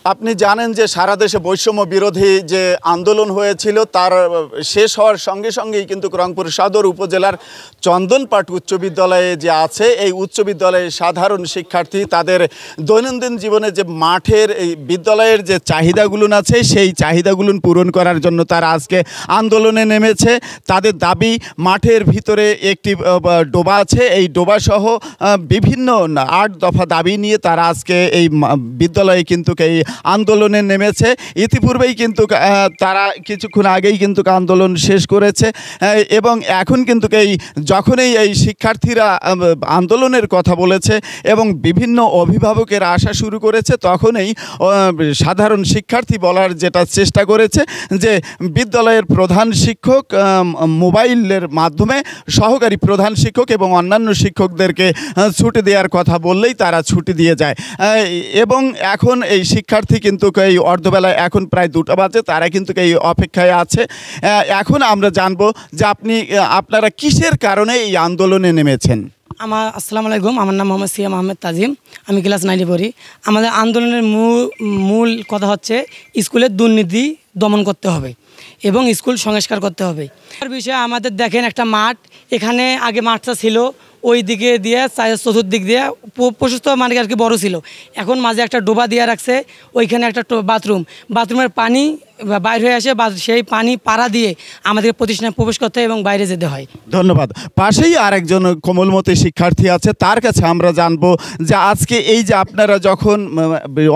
আপনি জানেন যে সারা দেশে বৈষম্য বিরোধী যে আন্দোলন হয়েছিল তার শেষ হওয়ার সঙ্গে সঙ্গেই কিন্তু রংপুর সদর উপজেলার চন্দনপাট উচ্চ বিদ্যালয়ে যে আছে এই উচ্চ বিদ্যালয়ের সাধারণ শিক্ষার্থী তাদের দৈনন্দিন জীবনে যে মাঠের এই বিদ্যালয়ের যে চাহিদাগুলো আছে সেই চাহিদাগুলো পূরণ করার জন্য তারা আজকে আন্দোলনে নেমেছে। তাদের দাবি মাঠের ভিতরে একটি ডোবা আছে, এই ডোবাসহ বিভিন্ন 8 দফা দাবি নিয়ে তারা আজকে এই বিদ্যালয়ে কিন্তু এই আন্দোলনে নেমেছে। ইতিপূর্বেই কিন্তু তারা কিছুক্ষণ আগেই কিন্তু আন্দোলন শেষ করেছে এবং এখন কিন্তু যখনই এই শিক্ষার্থীরা আন্দোলনের কথা বলেছে এবং বিভিন্ন অভিভাবকেরা আসা শুরু করেছে তখনই সাধারণ শিক্ষার্থী বলার যেটা চেষ্টা করেছে যে বিদ্যালয়ের প্রধান শিক্ষক মোবাইলের মাধ্যমে সহকারী প্রধান শিক্ষক এবং অন্যান্য শিক্ষকদেরকে ছুটি দেওয়ার কথা বললেই তারা ছুটি দিয়ে যায় এবং এখন এই শিক্ষার্থী কিন্তু এই অর্ধবেলায় এখন প্রায় 2টা বাজে তারা কিন্তু এই অপেক্ষায় আছে। এখন আমরা জানবো যে আপনারা কিসের কারণে এই আন্দোলনে নেমেছেন। আসসালামু আলাইকুম, আমার নাম মোহাম্মদ সিয়াম আহমেদ তাজিম, আমি ক্লাস 9-এ পড়ি। আমাদের আন্দোলনের মূল কথা হচ্ছে স্কুলের দুর্নীতি দমন করতে হবে এবং স্কুল সংস্কার করতে হবে। তার বিষয়ে আমাদের দেখেন একটা মাঠ, এখানে আগে মাঠটা ছিল ওই দিকে দিয়ে চতুর্দিক দিয়ে প্রশস্ত মানে আর কি বড় ছিল, এখন মাঝে একটা ডোবা দিয়ে রাখছে, ওইখানে একটা বাথরুমের পানি বাইরে হয়ে আসে, সেই পানি পাড়া দিয়ে আমাদের প্রতিষ্ঠানে প্রবেশ করতে হয় এবং বাইরে যেতে হয়। ধন্যবাদ। পাশেই আরেকজন কোমলমতি শিক্ষার্থী আছে, তার কাছে আমরা জানবো যে আজকে এই যে আপনারা যখন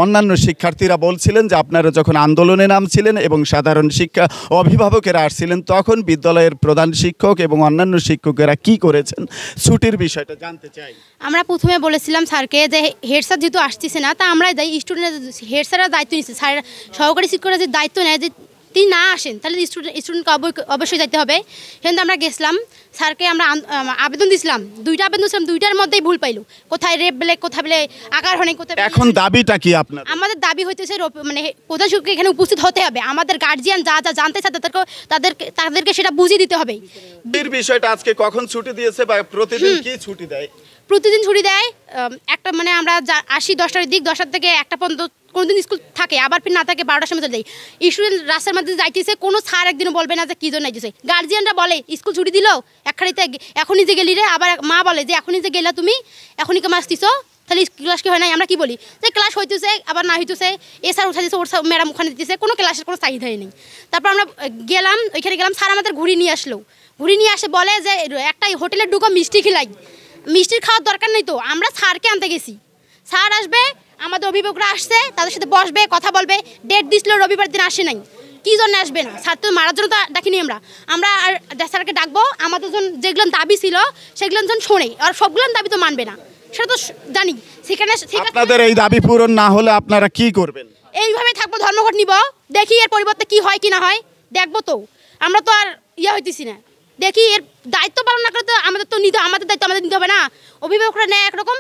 অন্যান্য শিক্ষার্থীরা বলছিলেন যে আপনারা যখন আন্দোলনে নামছিলেন এবং সাধারণ শিক্ষা অভিভাবকেরা আসছিলেন তখন বিদ্যালয়ের প্রধান শিক্ষক এবং অন্যান্য শিক্ষকেরা কি করেছেন ছুটির বিষয়টা জানতে চাই। আমরা প্রথমে বলেছিলাম স্যারকে যে হেড স্যার যেহেতু আসতেছে না তা আমরা স্টুডেন্ট হেড স্যারের দায়িত্ব নিচ্ছি, স্যার সহকারী শিক্ষকরা যে দায়িত্ব নেয় যে তিনি না আসেন তাহলে স্টুডেন্টকে অবশ্যই যাইতে হবে। সেখানে আমরা গেছিলাম, স্যারকে আমরা আবেদন দিয়েছিলাম, 2টা আবেদন দিয়েছিলাম, 2টার মধ্যেই ভুল পাইলো, কোথায় রেপ বলে কোথায় বলে আকার হনে কোথায়। এখন দাবিটা কি আপনার? আমাদের দাবি হইতেছে মানে প্রধান শিক্ষক এখানে উপস্থিত হতে হবে, আমাদের গার্জিয়ান যা যা জানতে চায় তাদেরকে সেটা বুঝিয়ে দিতে হবে। এর বিষয়টা আজকে কখন ছুটি দিয়েছে বা প্রতিদিন কি ছুটি দেয়? প্রতিদিন ছুটি দেয় একটা, মানে আমরা আসি 10টার দিক, 10টা থেকে 1টা পর্যন্ত কোনোদিন স্কুল থাকে, আবার ফির না থাকে 12টার সময় চলে যাই। স্টুডেন্ট রাস্তার মধ্যে যাইতেছে, কোনো স্যার একদিনও বলবে না যে কী জন্য যাইতেছে। গার্জিয়ানরা বলে স্কুল ছুটি দিল একখানিতে, এখনই যে গেলি রে, আবার মা বলে যে এখনই যে গেলা তুমি, এখনই কেমন আসতিস, তাহলে ক্লাস কি হয় নাই? আমরা কি বলি যে ক্লাস হইতেছে আবার না হইতেছে, এ স্যার উঠা দিচ্ছে, ওর ম্যাডাম ওখানে দিতেছে, কোনো ক্লাসের কোনো চাহিদাই নেই। তারপর আমরা গেলাম, ওইখানে গেলাম, স্যার আমাদের ঘুরিয়ে নিয়ে আসলো, ঘুরিয়ে নিয়ে আসে বলে যে একটা হোটেলে ঢুকো মিষ্টি খিলাই, মিষ্টির খাওয়ার দরকার নেই তো, আমরা স্যারকে আনতে গেছি, স্যার আসবে, আমাদের অভিভাবকরা আসছে, তাদের সাথে বসবে, কথা বলবে, ডেট দিছিল, রবিবার দিন আসে নাই, কী জন্য আসবে না? স্যার তো মারার জন্য তো ডাকিনি আমরা আর স্যারকে ডাকবো, আমাদের যেগুলো দাবি ছিল সেগুলো শোনে, আর সবগুলো দাবি তো মানবে না, সেটা তো জানি। সেখানে আপনাদের এই দাবি পূরণ না হলে আপনারা কি করবেন? এইভাবে থাকবো, ধর্মঘট নিব, দেখি এর পরিবর্তে কি হয় কি না হয়, দেখবো তো, আমরা তো আর হইতেছি না, দেখি এর দায়িত্ব পালন না করে তো আমাদের দায়িত্ব আমাদের নিতে হবে না। অভিভাবকরা নেয় একরকম,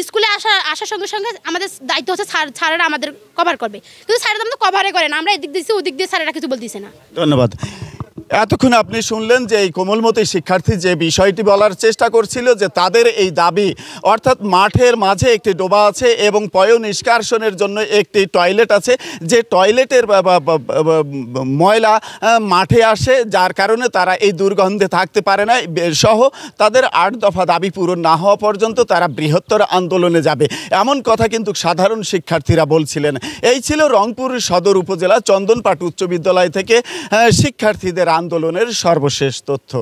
স্কুলে আসার সঙ্গে সঙ্গে আমাদের দায়িত্ব হচ্ছে স্যারেরা আমাদের কভার করবে, কিন্তু স্যারেরা তো কভারে করে না, আমরা এদিক দিচ্ছি ওদিক দিয়ে স্যারেরা কিছু বলতেছে না। ধন্যবাদ। এতক্ষণ আপনি শুনলেন যে এই কোমলমতি শিক্ষার্থী যে বিষয়টি বলার চেষ্টা করছিল যে তাদের এই দাবি, অর্থাৎ মাঠের মাঝে একটি ডোবা আছে এবং পয় নিষ্কাশনের জন্য একটি টয়লেট আছে, যে টয়লেটের ময়লা মাঠে আসে, যার কারণে তারা এই দুর্গন্ধে থাকতে পারে না সহ তাদের 8 দফা দাবি পূরণ না হওয়া পর্যন্ত তারা বৃহত্তর আন্দোলনে যাবে, এমন কথা কিন্তু সাধারণ শিক্ষার্থীরা বলছিলেন। এই ছিল রংপুর সদর উপজেলা চন্দনপাট উচ্চ বিদ্যালয় থেকে শিক্ষার্থীদের আন্দোলনের সর্বশেষ তথ্য।